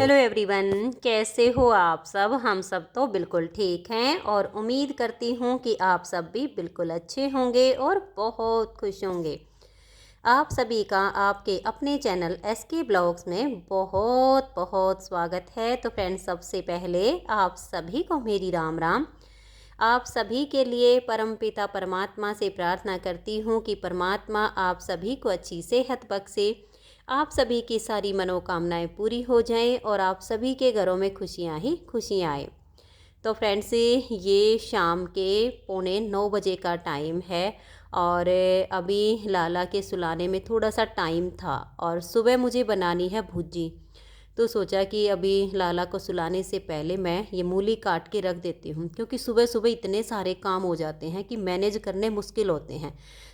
Hello everyone, कैसे हो आप सब। हम सब तो बिल्कुल ठीक हैं और उम्मीद करती हूँ कि आप सब भी बिल्कुल अच्छे होंगे और बहुत खुश होंगे। आप सभी का आपके अपने चैनल एसके ब्लॉग्स में बहुत बहुत स्वागत है। तो फ्रेंड्स, सबसे पहले आप सभी को मेरी राम राम। आप सभी के लिए परमपिता परमात्मा से प्रार्थना करती हूँ कि परमात्मा आप सभी को अच्छी सेहत बख्शे, आप सभी की सारी मनोकामनाएं पूरी हो जाएं और आप सभी के घरों में खुशियां ही खुशियां आए। तो फ्रेंड्स, ये शाम के 8:45 का टाइम है और अभी लाला के सुलाने में थोड़ा सा टाइम था और सुबह मुझे बनानी है भुजी। तो सोचा कि अभी लाला को सुलाने से पहले मैं ये मूली काट के रख देती हूँ, क्योंकि सुबह सुबह इतने सारे काम हो जाते हैं कि मैनेज करने मुश्किल होते हैं।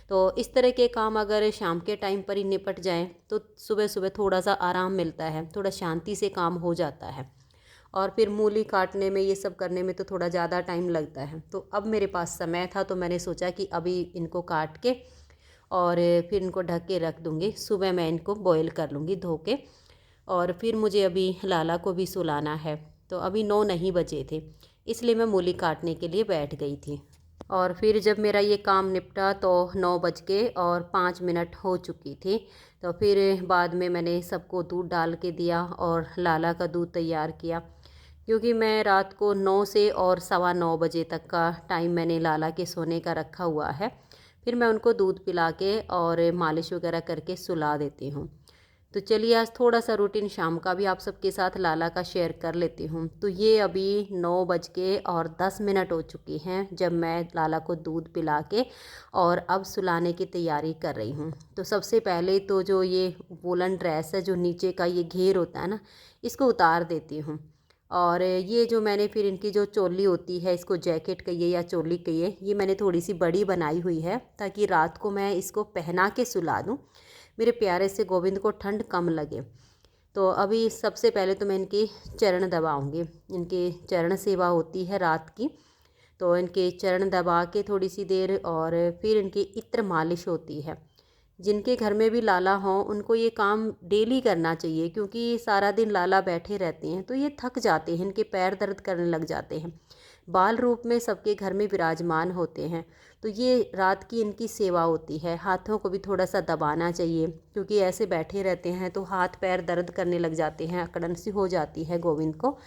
तो इस तरह के काम अगर शाम के टाइम पर ही निपट जाएं तो सुबह सुबह थोड़ा सा आराम मिलता है, थोड़ा शांति से काम हो जाता है। और फिर मूली काटने में, ये सब करने में तो थोड़ा ज़्यादा टाइम लगता है। तो अब मेरे पास समय था तो मैंने सोचा कि अभी इनको काट के और फिर इनको ढक के रख दूँगी। सुबह मैं इनको बॉईल कर लूँगी धो के। और फिर मुझे अभी लाला को भी सुलाना है। तो अभी 9 नहीं बजे थे, इसलिए मैं मूली काटने के लिए बैठ गई थी। और फिर जब मेरा ये काम निपटा तो 9:05 हो चुकी थी। तो फिर बाद में मैंने सबको दूध डाल के दिया और लाला का दूध तैयार किया, क्योंकि मैं रात को 9 से और 9:15 तक का टाइम मैंने लाला के सोने का रखा हुआ है। फिर मैं उनको दूध पिला के और मालिश वगैरह करके सुला देती हूँ। तो चलिए, आज थोड़ा सा रूटीन शाम का भी आप सबके साथ लाला का शेयर कर लेती हूँ। तो ये अभी 9:10 हो चुकी हैं जब मैं लाला को दूध पिला के और अब सुलाने की तैयारी कर रही हूँ। तो सबसे पहले तो जो ये वूलन ड्रेस है, जो नीचे का ये घेर होता है ना, इसको उतार देती हूँ। और ये जो मैंने फिर इनकी जो चोली होती है, इसको जैकेट कहिए या चोली कहिए, ये मैंने थोड़ी सी बड़ी बनाई हुई है ताकि रात को मैं इसको पहना के सुला दूँ, मेरे प्यारे से गोविंद को ठंड कम लगे। तो अभी सबसे पहले तो मैं इनकी चरण दबाऊंगी। इनकी चरण सेवा होती है रात की, तो इनके चरण दबा के थोड़ी सी देर और फिर इनकी इत्र मालिश होती है। जिनके घर में भी लाला हों उनको ये काम डेली करना चाहिए, क्योंकि सारा दिन लाला बैठे रहते हैं तो ये थक जाते हैं, इनके पैर दर्द करने लग जाते हैं। बाल रूप में सबके घर में विराजमान होते हैं। तो ये रात की इनकी सेवा होती है। हाथों को भी थोड़ा सा दबाना चाहिए, क्योंकि ऐसे बैठे रहते हैं तो हाथ पैर दर्द करने लग जाते हैं, अकड़न सी हो जाती है गोविंद को।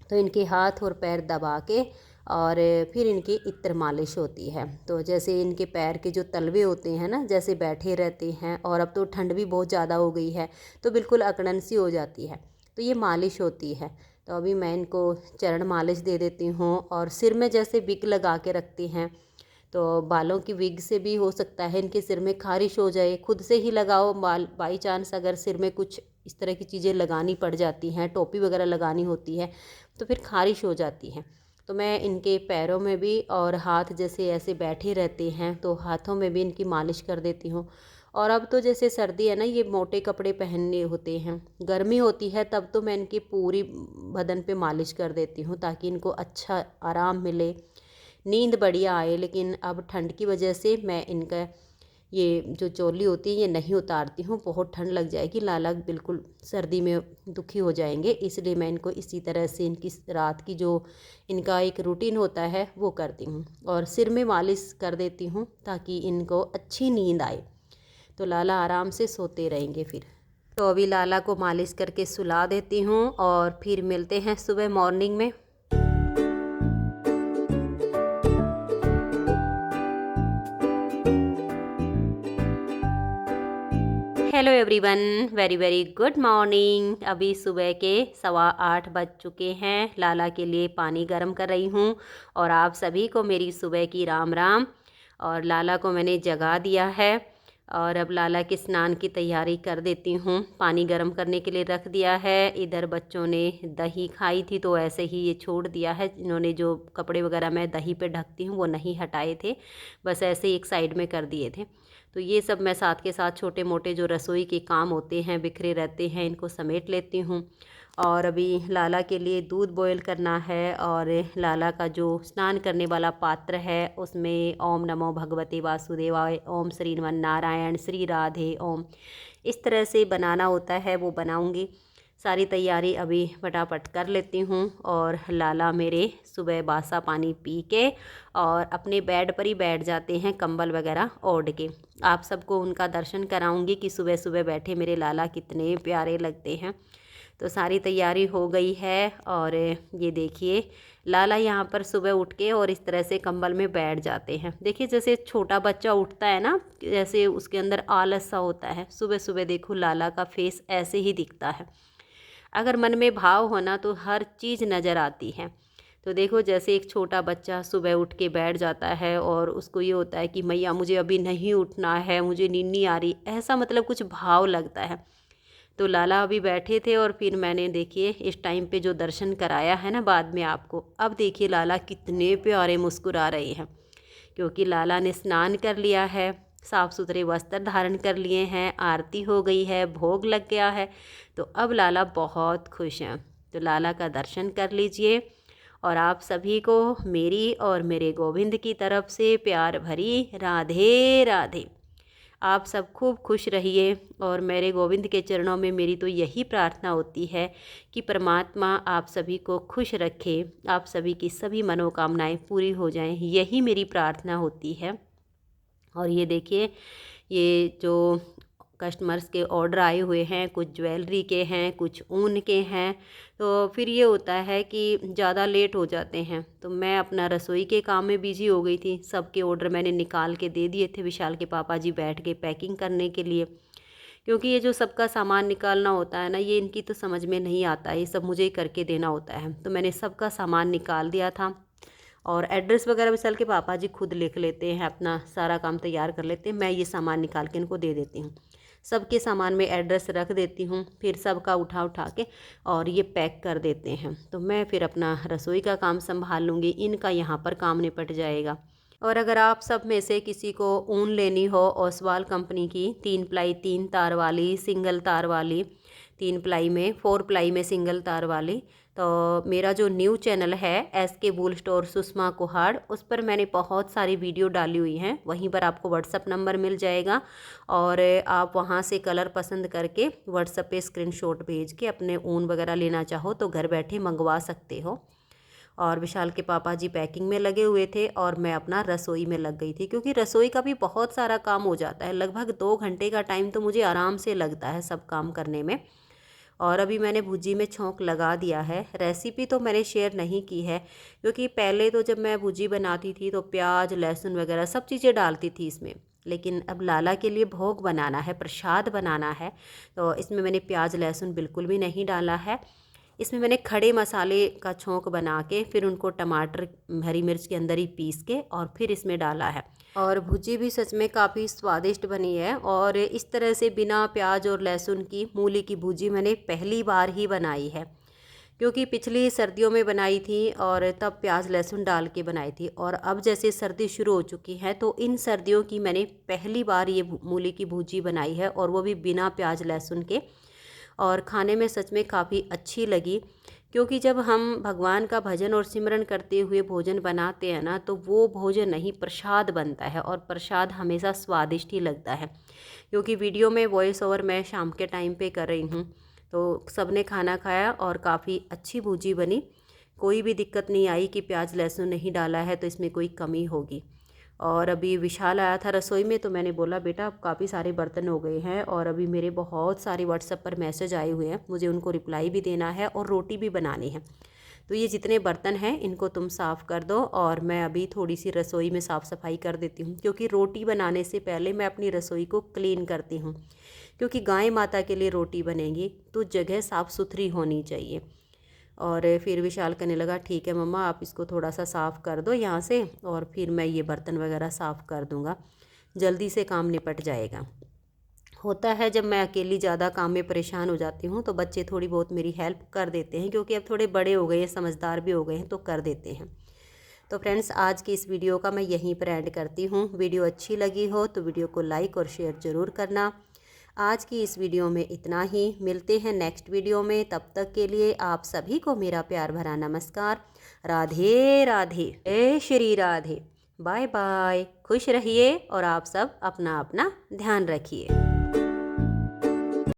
तो इनके हाथ और पैर दबा के और फिर इनकी इत्र मालिश होती है। तो जैसे इनके पैर के जो तलवे होते हैं ना, जैसे बैठे रहते हैं, और अब तो ठंड भी बहुत ज़्यादा हो गई है तो बिल्कुल अकड़न सी हो जाती है, तो ये मालिश होती है। तो अभी मैं इनको चरण मालिश दे देती हूँ। और सिर में जैसे विग लगा के रखती हैं, तो बालों की विग से भी हो सकता है इनके सिर में खारिश हो जाए। खुद से ही लगाओ, बाल बाई चांस अगर सिर में कुछ इस तरह की चीज़ें लगानी पड़ जाती हैं, टोपी वगैरह लगानी होती है, तो फिर खारिश हो जाती है। तो मैं इनके पैरों में भी, और हाथ जैसे ऐसे बैठे रहते हैं तो हाथों में भी इनकी मालिश कर देती हूँ। और अब तो जैसे सर्दी है ना, ये मोटे कपड़े पहनने होते हैं। गर्मी होती है तब तो मैं इनकी पूरी बदन पे मालिश कर देती हूँ ताकि इनको अच्छा आराम मिले, नींद बढ़िया आए। लेकिन अब ठंड की वजह से मैं इनका ये जो चोली होती है ये नहीं उतारती हूँ, बहुत ठंड लग जाएगी, लाला बिल्कुल सर्दी में दुखी हो जाएंगे। इसलिए मैं इनको इसी तरह से इनकी रात की जो इनका एक रूटीन होता है वो करती हूँ और सिर में मालिश कर देती हूँ ताकि इनको अच्छी नींद आए, तो लाला आराम से सोते रहेंगे फिर। तो अभी लाला को मालिश करके सुला देती हूँ और फिर मिलते हैं सुबह मॉर्निंग में। Hello everyone, very very good morning. अभी सुबह के 8:15 बज चुके हैं। लाला के लिए पानी गर्म कर रही हूँ और आप सभी को मेरी सुबह की राम राम। और लाला को मैंने जगा दिया है और अब लाला के स्नान की तैयारी कर देती हूँ। पानी गर्म करने के लिए रख दिया है। इधर बच्चों ने दही खाई थी तो ऐसे ही ये छोड़ दिया है। इन्होंने जो कपड़े वगैरह मैं दही पे ढकती हूँ वो नहीं हटाए थे, बस ऐसे ही एक साइड में कर दिए थे। तो ये सब मैं साथ के साथ छोटे मोटे जो रसोई के काम होते हैं बिखरे रहते हैं, इनको समेट लेती हूँ। और अभी लाला के लिए दूध बॉयल करना है और लाला का जो स्नान करने वाला पात्र है उसमें ओम नमो भगवते वासुदेवाय, ओम श्री नारायण, श्री राधे ओम, इस तरह से बनाना होता है, वो बनाऊंगी। सारी तैयारी अभी फटाफट कर लेती हूँ। और लाला मेरे सुबह बासा पानी पी के और अपने बेड पर ही बैठ जाते हैं कंबल वगैरह ओढ़ के। आप सबको उनका दर्शन कराऊंगी कि सुबह सुबह बैठे मेरे लाला कितने प्यारे लगते हैं। तो सारी तैयारी हो गई है और ये देखिए लाला यहाँ पर सुबह उठ के और इस तरह से कंबल में बैठ जाते हैं। देखिए जैसे छोटा बच्चा उठता है ना, जैसे उसके अंदर आलस सा होता है, सुबह सुबह देखो लाला का फेस ऐसे ही दिखता है। अगर मन में भाव होना तो हर चीज़ नज़र आती है। तो देखो जैसे एक छोटा बच्चा सुबह उठ के बैठ जाता है और उसको ये होता है कि मैया मुझे अभी नहीं उठना है, मुझे नींद नहीं आ रही, ऐसा मतलब कुछ भाव लगता है। तो लाला अभी बैठे थे और फिर मैंने देखिए इस टाइम पे जो दर्शन कराया है ना बाद में आपको, अब देखिए लाला कितने प्यारे मुस्कुरा रहे हैं, क्योंकि लाला ने स्नान कर लिया है, साफ़ सुथरे वस्त्र धारण कर लिए हैं, आरती हो गई है, भोग लग गया है। तो अब लाला बहुत खुश हैं। तो लाला का दर्शन कर लीजिए और आप सभी को मेरी और मेरे गोविंद की तरफ से प्यार भरी राधे राधे। आप सब खूब खुश रहिए और मेरे गोविंद के चरणों में मेरी तो यही प्रार्थना होती है कि परमात्मा आप सभी को खुश रखे, आप सभी की सभी मनोकामनाएं पूरी हो जाएं, यही मेरी प्रार्थना होती है। और ये देखिए ये जो कस्टमर्स के ऑर्डर आए हुए हैं, कुछ ज्वेलरी के हैं, कुछ ऊन के हैं, तो फिर ये होता है कि ज़्यादा लेट हो जाते हैं। तो मैं अपना रसोई के काम में बिजी हो गई थी। सबके ऑर्डर मैंने निकाल के दे दिए थे, विशाल के पापा जी बैठ के पैकिंग करने के लिए, क्योंकि ये जो सबका सामान निकालना होता है ना, ये इनकी तो समझ में नहीं आता है, ये सब मुझे ही करके देना होता है। तो मैंने सबका सामान निकाल दिया था और एड्रेस वगैरह विशाल के पापा जी खुद लिख लेते हैं, अपना सारा काम तैयार कर लेते हैं, मैं ये सामान निकाल के इनको दे देती हूँ। सबके सामान में एड्रेस रख देती हूँ, फिर सबका उठा उठा के और ये पैक कर देते हैं। तो मैं फिर अपना रसोई का काम संभाल लूँगी, इनका यहाँ पर काम निपट जाएगा। और अगर आप सब में से किसी को ऊन लेनी हो ओसवाल कंपनी की 3 प्लाई 3 तार वाली, सिंगल तार वाली, 3 प्लाई में, 4 प्लाई में सिंगल तार वाली, तो मेरा जो न्यू चैनल है SK वूल स्टोर सुषमा कुहाड़, उस पर मैंने बहुत सारी वीडियो डाली हुई हैं। वहीं पर आपको व्हाट्सअप नंबर मिल जाएगा और आप वहां से कलर पसंद करके व्हाट्सअप पे स्क्रीनशॉट भेज के अपने ऊन वगैरह लेना चाहो तो घर बैठे मंगवा सकते हो। और विशाल के पापा जी पैकिंग में लगे हुए थे और मैं अपना रसोई में लग गई थी, क्योंकि रसोई का भी बहुत सारा काम हो जाता है। लगभग 2 घंटे का टाइम तो मुझे आराम से लगता है सब काम करने में। और अभी मैंने भुजी में छौंक लगा दिया है। रेसिपी तो मैंने शेयर नहीं की है, क्योंकि पहले तो जब मैं भुजी बनाती थी तो प्याज लहसुन वगैरह सब चीज़ें डालती थी इसमें, लेकिन अब लाला के लिए भोग बनाना है, प्रसाद बनाना है, तो इसमें मैंने प्याज लहसुन बिल्कुल भी नहीं डाला है। इसमें मैंने खड़े मसाले का छौंक बना के फिर उनको टमाटर हरी मिर्च के अंदर ही पीस के और फिर इसमें डाला है। और भुजी भी सच में काफ़ी स्वादिष्ट बनी है। और इस तरह से बिना प्याज और लहसुन की मूली की भुजी मैंने पहली बार ही बनाई है, क्योंकि पिछली सर्दियों में बनाई थी और तब प्याज लहसुन डाल के बनाई थी। और अब जैसे सर्दी शुरू हो चुकी है तो इन सर्दियों की मैंने पहली बार ये मूली की भुजी बनाई है, और वो भी बिना प्याज लहसुन के। और खाने में सच में काफ़ी अच्छी लगी, क्योंकि जब हम भगवान का भजन और सिमरन करते हुए भोजन बनाते हैं ना, तो वो भोजन नहीं प्रसाद बनता है, और प्रसाद हमेशा स्वादिष्ट ही लगता है। क्योंकि वीडियो में वॉइस ओवर मैं शाम के टाइम पे कर रही हूँ, तो सबने खाना खाया और काफ़ी अच्छी भुजी बनी। कोई भी दिक्कत नहीं आई कि प्याज लहसुन नहीं डाला है तो इसमें कोई कमी होगी। और अभी विशाल आया था रसोई में, तो मैंने बोला बेटा अब काफ़ी सारे बर्तन हो गए हैं और अभी मेरे बहुत सारे व्हाट्सएप पर मैसेज आए हुए हैं, मुझे उनको रिप्लाई भी देना है और रोटी भी बनानी है। तो ये जितने बर्तन हैं इनको तुम साफ़ कर दो और मैं अभी थोड़ी सी रसोई में साफ़ सफाई कर देती हूँ, क्योंकि रोटी बनाने से पहले मैं अपनी रसोई को क्लीन करती हूँ। क्योंकि गाय माता के लिए रोटी बनेगी तो जगह साफ़ सुथरी होनी चाहिए। और फिर विशाल कहने लगा ठीक है मम्मा आप इसको थोड़ा सा साफ़ कर दो यहाँ से, और फिर मैं ये बर्तन वगैरह साफ़ कर दूँगा, जल्दी से काम निपट जाएगा। होता है जब मैं अकेली ज़्यादा काम में परेशान हो जाती हूँ तो बच्चे थोड़ी बहुत मेरी हेल्प कर देते हैं, क्योंकि अब थोड़े बड़े हो गए हैं, समझदार भी हो गए हैं, तो कर देते हैं। तो फ्रेंड्स आज की इस वीडियो का मैं यहीं पर एंड करती हूँ। वीडियो अच्छी लगी हो तो वीडियो को लाइक और शेयर ज़रूर करना। आज की इस वीडियो में इतना ही, मिलते हैं नेक्स्ट वीडियो में। तब तक के लिए आप सभी को मेरा प्यार भरा नमस्कार। राधे राधे, जय श्री राधे, बाय बाय, खुश रहिए और आप सब अपना अपना ध्यान रखिए।